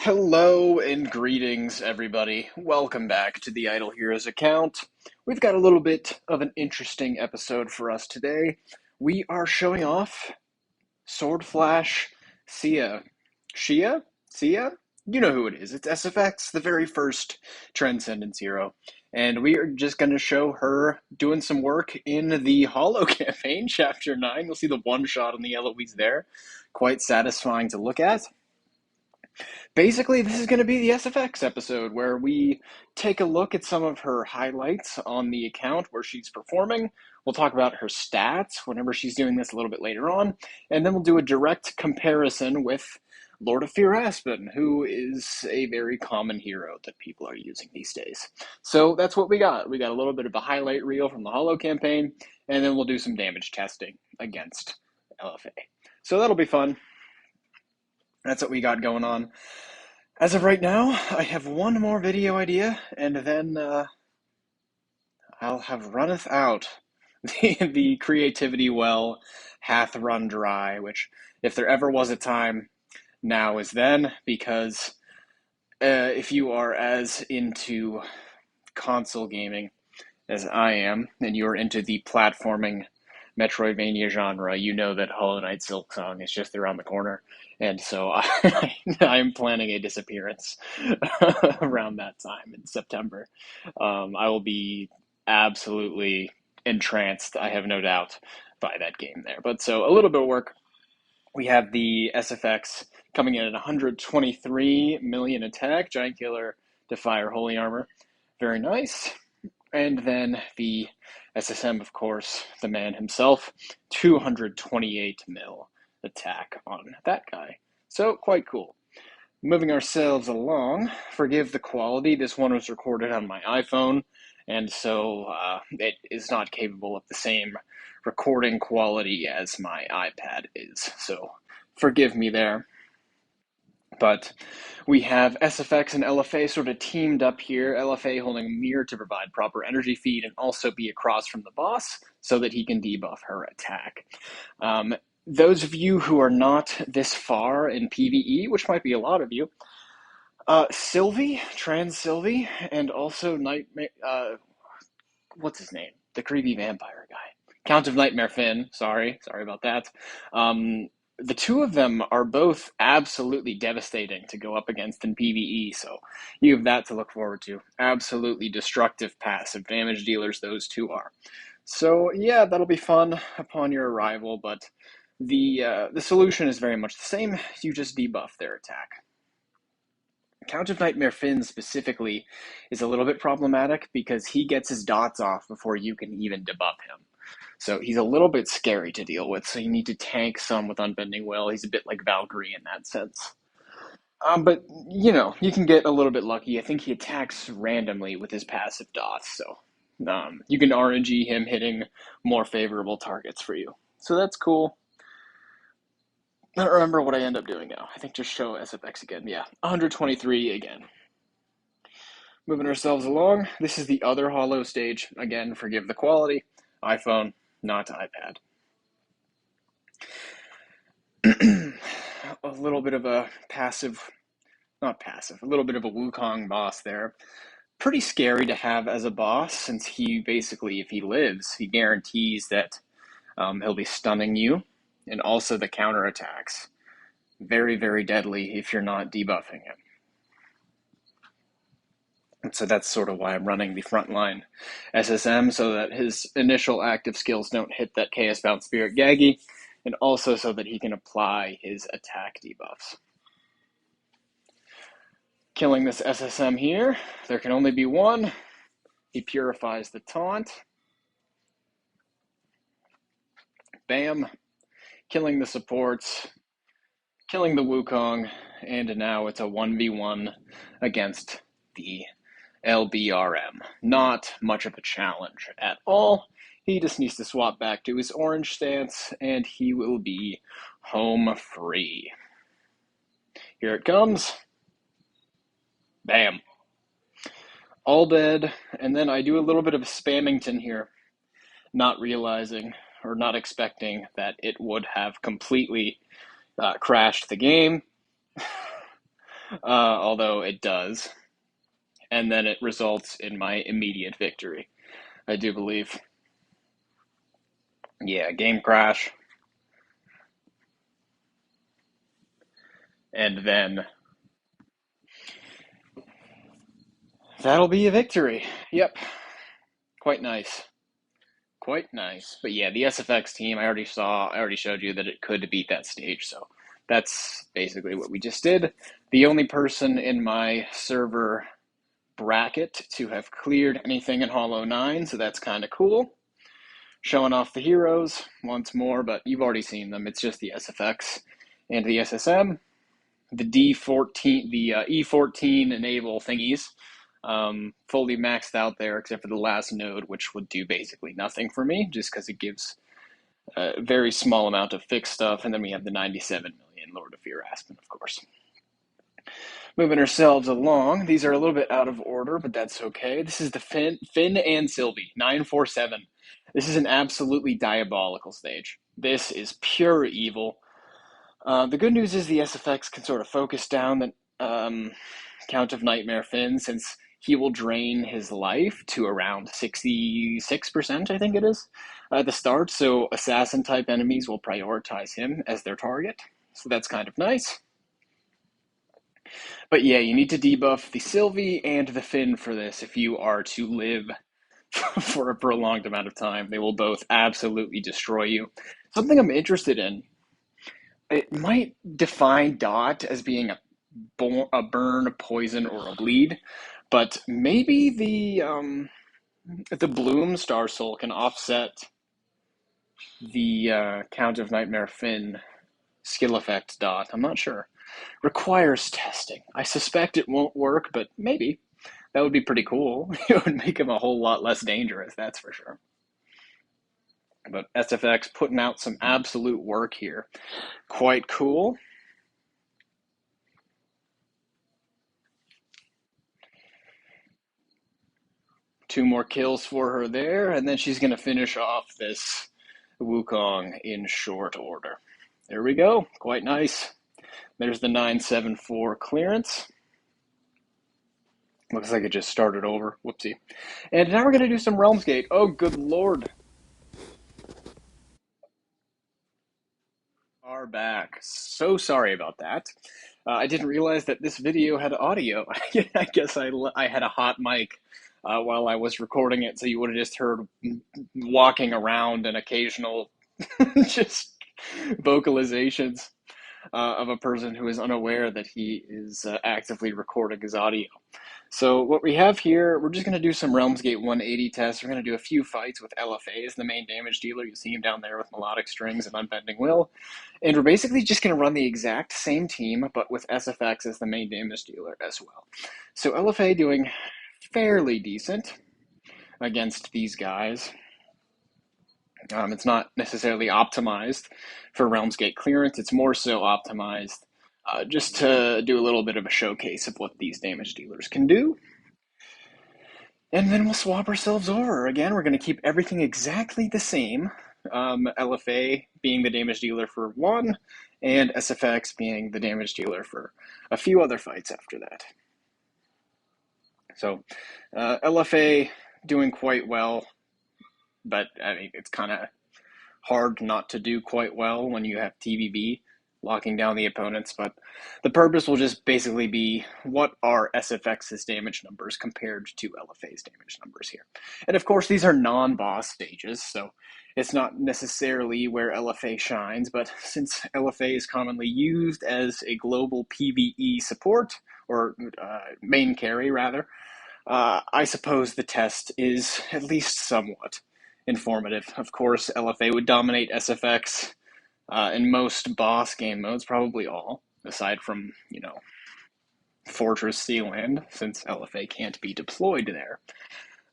Hello and greetings, everybody. Welcome back to the Idle Heroes account. We've got a little bit of an interesting episode for us today. We are showing off Sword Flash Sia. Sia? You know who it is. It's SFX, the very first Transcendence hero. And we are just going to show her doing some work in the Hollow campaign, Chapter 9. You'll see the one shot on the Eloise there. Quite satisfying to look at. Basically, this is going to be the SFX episode where we take a look at some of her highlights on the account where she's performing. We'll talk about her stats whenever she's doing this a little bit later on. And then we'll do a direct comparison with Lord of Fear Aspen, who is a very common hero that people are using these days. So that's what we got. We got a little bit of a highlight reel from the Hollow campaign, and then we'll do some damage testing against LFA. So that'll be fun. That's what we got going on. As of right now, I have one more video idea, and then I'll have runneth out. The creativity well hath run dry, which, if there ever was a time, now is then, because if you are as into console gaming as I am, and you're into the platforming Metroidvania genre, you know that Hollow Knight Silksong is just around the corner. And so I'm planning a disappearance around that time in September. I will be absolutely entranced, I have no doubt, by that game there. But so a little bit of work. We have the SFX coming in at 123 million attack, Giant Killer, Defier, Holy Armor. Very nice. And then the SSM, of course, the man himself, 228 mil attack on that guy. So, quite cool. Moving ourselves along, forgive the quality. This one was recorded on my iPhone, and so it is not capable of the same recording quality as my iPad is. So, forgive me there. But we have SFX and LFA sort of teamed up here. LFA holding a mirror to provide proper energy feed and also be across from the boss so that he can debuff her attack. Those of you who are not this far in PvE, which might be a lot of you, Sylvie, Trans Sylvie, and also Nightmare, what's his name? The creepy vampire guy. Count of Nightmare Finn, sorry about that. The two of them are both absolutely devastating to go up against in PvE, so you have that to look forward to. Absolutely destructive passive damage dealers, those two are. So yeah, that'll be fun upon your arrival, but the solution is very much the same. You just debuff their attack. Count of Nightmare Finn specifically is a little bit problematic because he gets his dots off before you can even debuff him. So he's a little bit scary to deal with, so you need to tank some with Unbending Will. He's a bit like Valkyrie in that sense. But, you know, you can get a little bit lucky. I think he attacks randomly with his passive dots, so you can RNG him hitting more favorable targets for you. So that's cool. I don't remember what I end up doing now. I think just show SFX again. Yeah, 123 again. Moving ourselves along. This is the other Hollow stage. Again, forgive the quality. iPhone, not iPad. A little bit of a a little bit of a Wukong boss there. Pretty scary to have as a boss, since he basically, if he lives, he guarantees that he'll be stunning you, and also the counterattacks. Very, very deadly if you're not debuffing him. And so that's sort of why I'm running the frontline SSM, so that his initial active skills don't hit that Chaos Bound Spirit Gaggy, and also so that he can apply his attack debuffs. Killing this SSM here, there can only be one. He purifies the taunt. Bam. Killing the supports, killing the Wukong, and now it's a 1v1 against the LBRM. Not much of a challenge at all. He just needs to swap back to his orange stance, and he will be home free. Here it comes. Bam. All dead, and then I do a little bit of spammington here, not realizing or not expecting that it would have completely crashed the game. although it does. And then it results in my immediate victory, I do believe. Yeah, game crash. And then that'll be a victory. Yep, quite nice. Quite nice. But yeah, the SFX team, I already showed you that it could beat that stage, so that's basically what we just did. The only person in my server bracket to have cleared anything in Hollow 9, so that's kind of cool. Showing off the heroes once more, but you've already seen them. It's just the SFX and the SSM. The D14, the E14 enable thingies, fully maxed out there except for the last node, which would do basically nothing for me, just because it gives a very small amount of fixed stuff. And then we have the 97 million Lord of Fear Aspen, of course. Moving ourselves along, these are a little bit out of order, but that's okay. This is the Finn and Sylvie, 947. This is an absolutely diabolical stage. This is pure evil. The good news is the SFX can sort of focus down the Count of Nightmare Finn, since he will drain his life to around 66%, I think it is, at the start. So assassin type enemies will prioritize him as their target. So that's kind of nice. But yeah, you need to debuff the Sylvie and the Finn for this if you are to live for a prolonged amount of time. They will both absolutely destroy you. Something I'm interested in, it might define Dot as being a burn, a poison, or a bleed, but maybe the Bloom Star Soul can offset the Count of Nightmare Finn skill effect Dot. I'm not sure. Requires testing. I suspect it won't work, but maybe. That would be pretty cool. It would make him a whole lot less dangerous, that's for sure. But SFX putting out some absolute work here. Quite cool. Two more kills for her there, and then she's going to finish off this Wukong in short order. There we go. Quite nice. There's the 974 clearance. Looks like it just started over. Whoopsie. And now we're going to do some Realms Gate. Oh, good lord. Are back. So sorry about that. I didn't realize that this video had audio. I guess I had a hot mic while I was recording it, so you would have just heard walking around and occasional just vocalizations of a person who is unaware that he is actively recording his audio. So what we have here, we're just going to do some Realmsgate 180 tests. We're going to do a few fights with LFA as the main damage dealer. You see him down there with Melodic Strings and Unbending Will. And we're basically just going to run the exact same team, but with SFX as the main damage dealer as well. So LFA doing fairly decent against these guys. It's not necessarily optimized for Realmsgate clearance. It's more so optimized just to do a little bit of a showcase of what these damage dealers can do. And then we'll swap ourselves over. Again, we're going to keep everything exactly the same. LFA being the damage dealer for one, and SFX being the damage dealer for a few other fights after that. So LFA doing quite well, but I mean, it's kind of hard not to do quite well when you have TVB locking down the opponents, but the purpose will just basically be what are SFX's damage numbers compared to LFA's damage numbers here. And of course, these are non-boss stages, so it's not necessarily where LFA shines, but since LFA is commonly used as a global PvE support, or main carry rather, I suppose the test is at least somewhat informative. Of course, LFA would dominate SFX in most boss game modes, probably all, aside from, Fortress Sealand, since LFA can't be deployed there.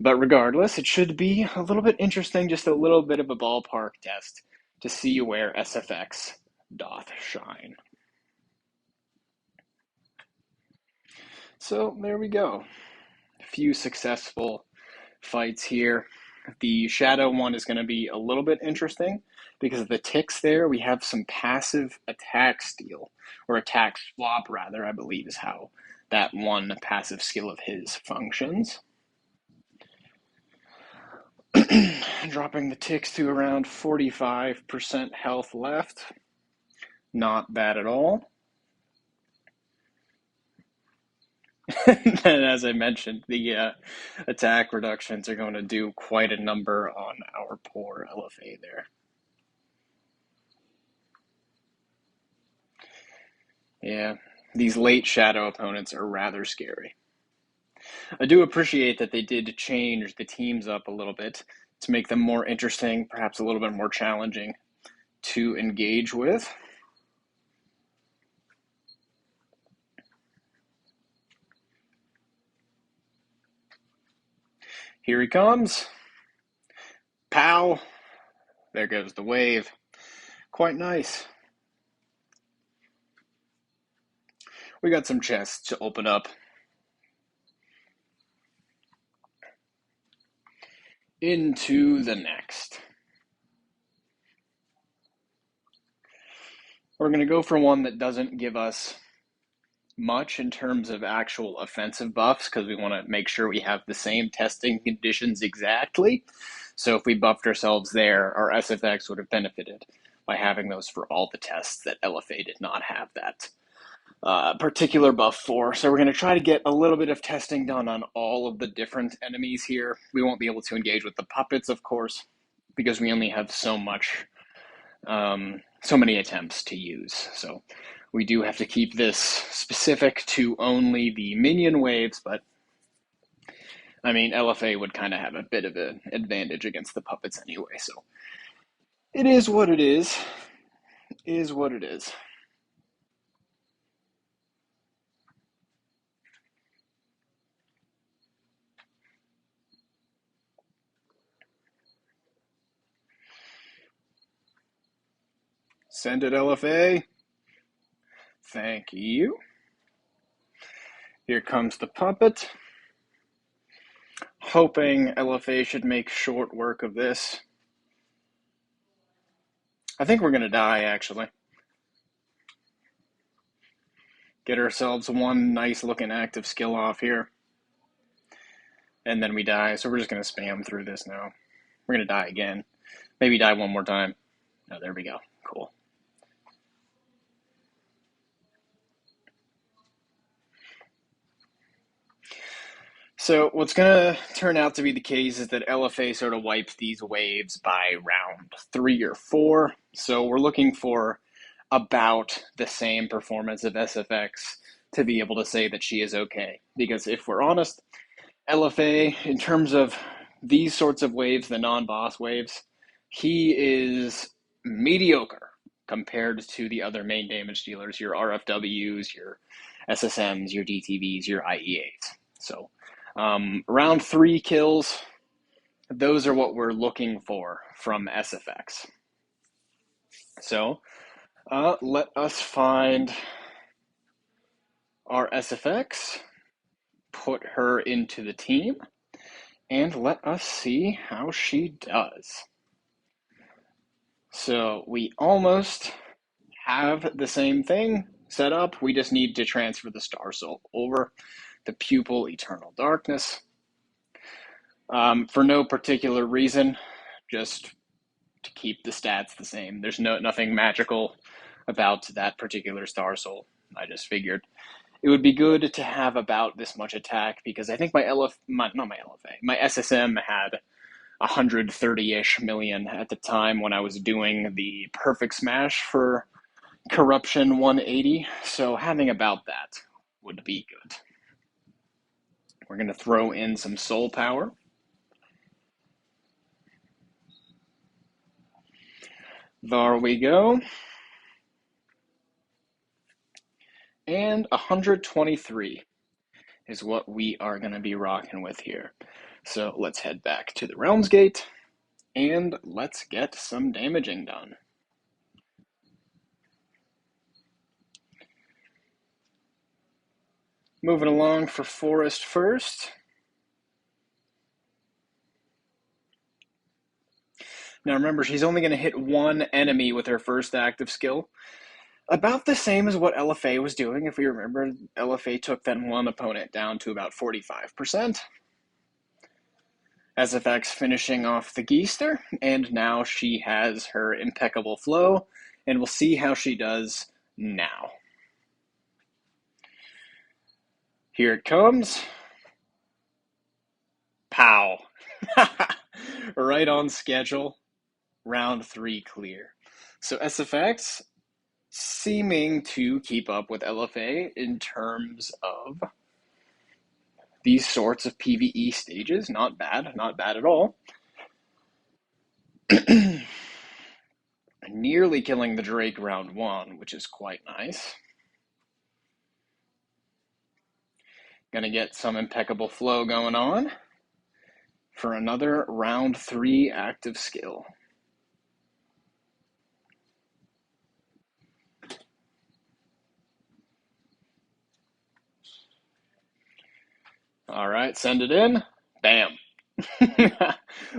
But regardless, it should be a little bit interesting, just a little bit of a ballpark test to see where SFX doth shine. So there we go. A few successful fights here. The shadow one is going to be a little bit interesting because of the ticks there. We have some passive attack steal, or attack swap, rather, I believe is how that one passive skill of his functions. Dropping the ticks to around 45% health left. Not bad at all. And as I mentioned, the attack reductions are going to do quite a number on our poor LFA there. Yeah, these late shadow opponents are rather scary. I do appreciate that they did change the teams up a little bit to make them more interesting, perhaps a little bit more challenging to engage with. Here he comes. Pow! There goes the wave. Quite nice. We got some chests to open up. Into the next. We're going to go for one that doesn't give us much in terms of actual offensive buffs because we want to make sure we have the same testing conditions exactly. So if we buffed ourselves there, our SFX would have benefited by having those for all the tests that LFA did not have that particular buff for. So we're going to try to get a little bit of testing done on all of the different enemies here. We won't be able to engage with the puppets, of course, because we only have so many attempts to use. So we do have to keep this specific to only the minion waves, but I mean, LFA would kind of have a bit of an advantage against the puppets anyway, so it is what it is what it is. Send it, LFA. Thank you. Here comes the puppet. Hoping LFA should make short work of this. I think we're going to die, actually. Get ourselves one nice looking active skill off here. And then we die, so we're just going to spam through this now. We're going to die again. Maybe die one more time. Oh, there we go. Cool. So what's going to turn out to be the case is that LFA sort of wipes these waves by round 3 or 4. So we're looking for about the same performance of SFX to be able to say that she is okay. Because if we're honest, LFA, in terms of these sorts of waves, the non-boss waves, he is mediocre compared to the other main damage dealers, your RFWs, your SSMs, your DTVs, your IEAs. So round 3 kills, those are what we're looking for from SFX. So let us find our SFX, put her into the team, and let us see how she does. So we almost have the same thing set up. We just need to transfer the Star Soul over the Pupil Eternal Darkness. For no particular reason, just to keep the stats the same. There's nothing magical about that particular Star Soul. I just figured it would be good to have about this much attack because I think my SSM had 130-ish million at the time when I was doing the perfect smash for Corruption 180. So having about that would be good. We're going to throw in some soul power. There we go. And 123 is what we are going to be rocking with here. So let's head back to the Realms Gate and let's get some damaging done. Moving along for Forest first. Now remember, she's only going to hit one enemy with her first active skill. About the same as what LFA was doing. If we remember, LFA took that one opponent down to about 45%. SFX finishing off the Geester, and now she has her impeccable flow, and we'll see how she does now. Here it comes. Pow. Right on schedule. Round 3 clear. So SFX seeming to keep up with LFA in terms of these sorts of PvE stages. Not bad, not bad at all. Nearly killing the Drake round 1, which is quite nice. Gonna get some impeccable flow going on for another round 3 active skill. All right, send it in. Bam.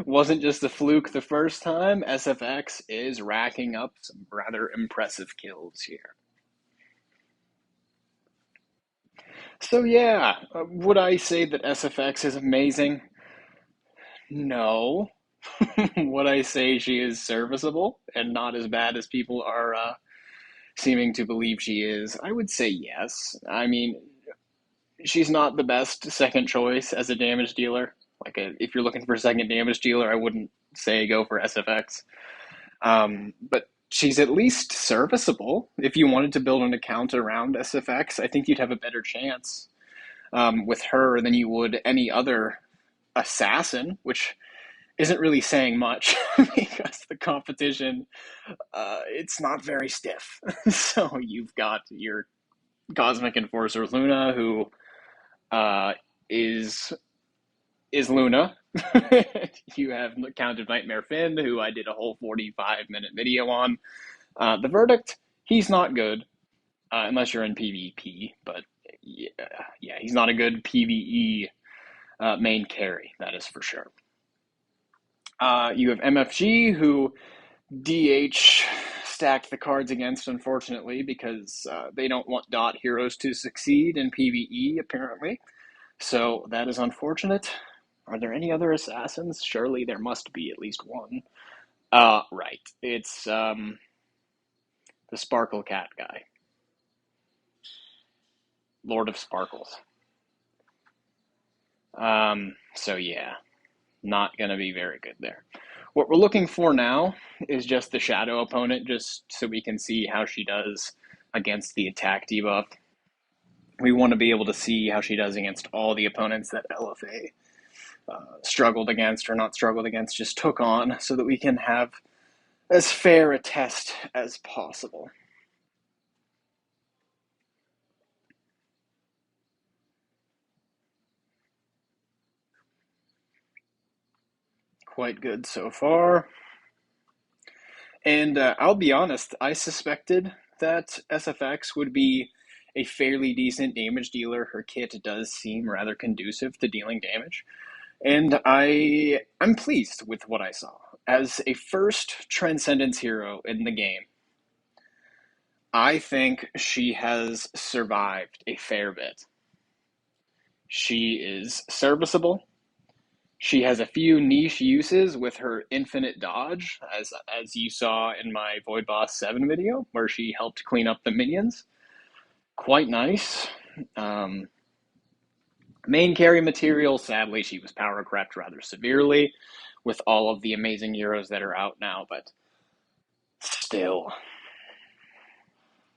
Wasn't just a fluke the first time. SFX is racking up some rather impressive kills here. So yeah, would I say that SFX is amazing? No. Would I say she is serviceable and not as bad as people are seeming to believe she is? I would say yes. I mean, she's not the best second choice as a damage dealer. If you're looking for a second damage dealer, I wouldn't say go for SFX. But she's at least serviceable. If you wanted to build an account around SFX, I think you'd have a better chance with her than you would any other assassin, which isn't really saying much because the competition, it's not very stiff. So you've got your Cosmic Enforcer Luna, who uh, is Luna. You have Count of Nightmare Finn, who I did a whole 45-minute video on. The verdict, he's not good, unless you're in PvP, but yeah, he's not a good PvE main carry, that is for sure. You have MFG, who DH stacked the cards against, unfortunately, because they don't want dot heroes to succeed in PvE, apparently. So that is unfortunate. Are there any other assassins? Surely there must be at least one. Right. It's the Sparkle Cat guy. Lord of Sparkles. So yeah, not gonna be very good there. What we're looking for now is just the shadow opponent, just so we can see how she does against the attack debuff. We want to be able to see how she does against all the opponents that LFA struggled against, or not struggled against, just took on, so that we can have as fair a test as possible. Quite good so far. And I'll be honest, I suspected that SFX would be a fairly decent damage dealer. Her kit does seem rather conducive to dealing damage. And I'm pleased with what I saw. As a first Transcendence hero in the game, I think she has survived a fair bit. She is serviceable. She has a few niche uses with her infinite dodge, as you saw in my Void Boss 7 video, where she helped clean up the minions. Quite nice. Main carry material, sadly, she was power crept rather severely with all of the amazing heroes that are out now, but still,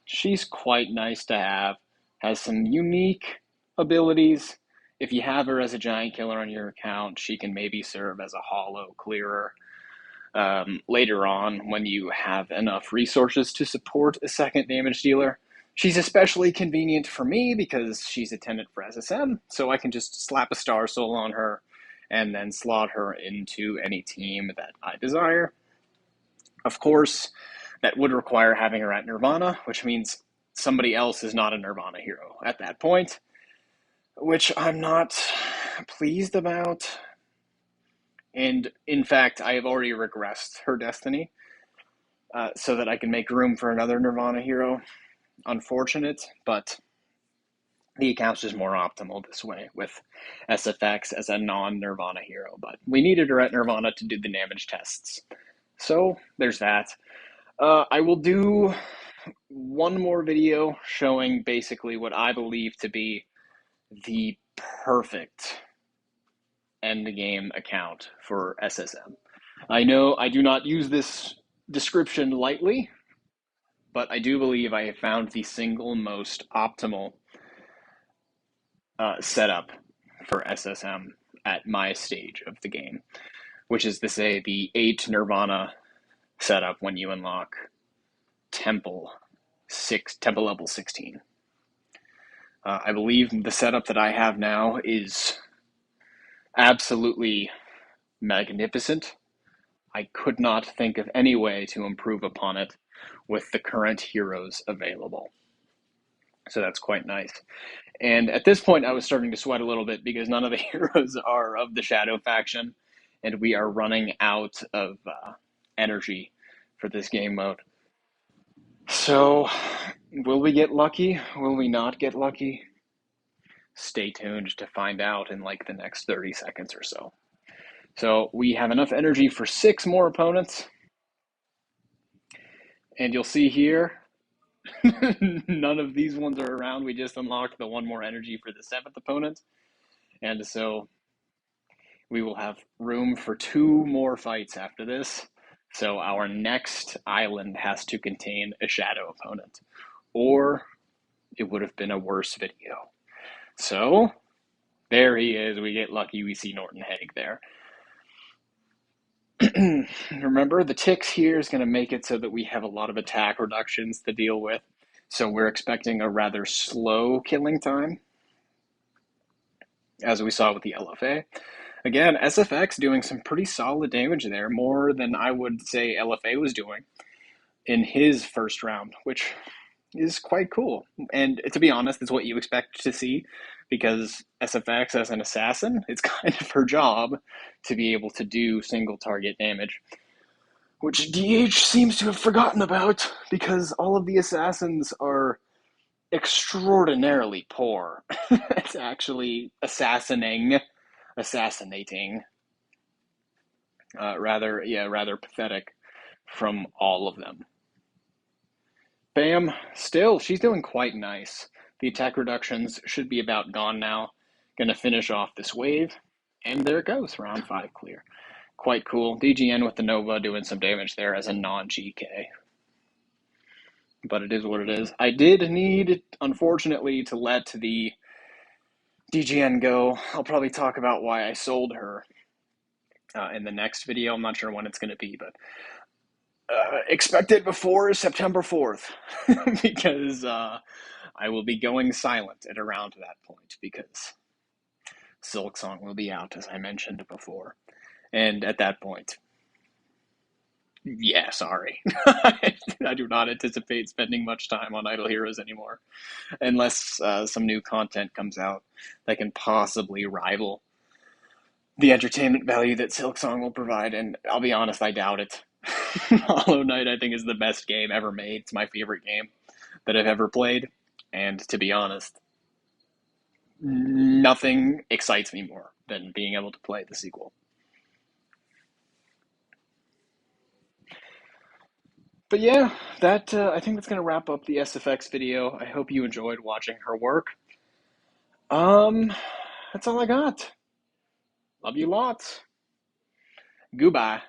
she's quite nice to have. Has some unique abilities. If you have her as a giant killer on your account, she can maybe serve as a hollow clearer later on when you have enough resources to support a second damage dealer. She's especially convenient for me because she's attendant for SSM, so I can just slap a Star Soul on her and then slot her into any team that I desire. Of course, that would require having her at Nirvana, which means somebody else is not a Nirvana hero at that point, which I'm not pleased about. And in fact, I have already regressed her destiny so that I can make room for another Nirvana hero. Unfortunate, but the account's just more optimal this way with SFX as a non-Nirvana hero. But we needed her at Nirvana to do the damage tests. So there's that. I will do one more video showing basically what I believe to be the perfect end game account for SSM. I know I do not use this description lightly, but I do believe I have found the single most optimal setup for SSM at my stage of the game, which is to say the 8 Nirvana setup when you unlock Temple level 16. I believe the setup that I have now is absolutely magnificent. I could not think of any way to improve upon it with the current heroes available. So that's quite nice. And at this point, I was starting to sweat a little bit because none of the heroes are of the Shadow faction, and we are running out of energy for this game mode. So, will we get lucky? Will we not get lucky? Stay tuned to find out in like the next 30 seconds or so. So, we have enough energy for 6 more opponents. And you'll see here, none of these ones are around. We just unlocked the 1 more energy for the 7th opponent. And so we will have room for 2 more fights after this. So our next island has to contain a shadow opponent, or it would have been a worse video. So there he is. We get lucky. We see Norton Haig there. Remember, the ticks here is going to make it so that we have a lot of attack reductions to deal with. So we're expecting a rather slow killing time, as we saw with the LFA. Again, SFX doing some pretty solid damage there, more than I would say LFA was doing in his first round, which is quite cool. And to be honest, it's what you expect to see, because SFX as an assassin, it's kind of her job to be able to do single target damage, which DH seems to have forgotten about because all of the assassins are extraordinarily poor. It's actually assassinating. Rather pathetic from all of them. Bam, still, she's doing quite nice. The attack reductions should be about gone now. Gonna finish off this wave, and there it goes, round 5 clear. Quite cool. DGN with the Nova doing some damage there as a non-GK. But it is what it is. I did need, unfortunately, to let the DGN go. I'll probably talk about why I sold her in the next video. I'm not sure when it's going to be, but expect it before September 4th because I will be going silent at around that point because Silksong will be out, as I mentioned before. And at that point, yeah, sorry. I do not anticipate spending much time on Idle Heroes anymore unless some new content comes out that can possibly rival the entertainment value that Silksong will provide, and I'll be honest, I doubt it. Hollow Knight, I think, is the best game ever made. It's my favorite game that I've ever played, and to be honest, nothing excites me more than being able to play the sequel. But yeah, that I think that's going to wrap up the SFX video. I hope you enjoyed watching her work. That's all I got. Love you lots. Goodbye.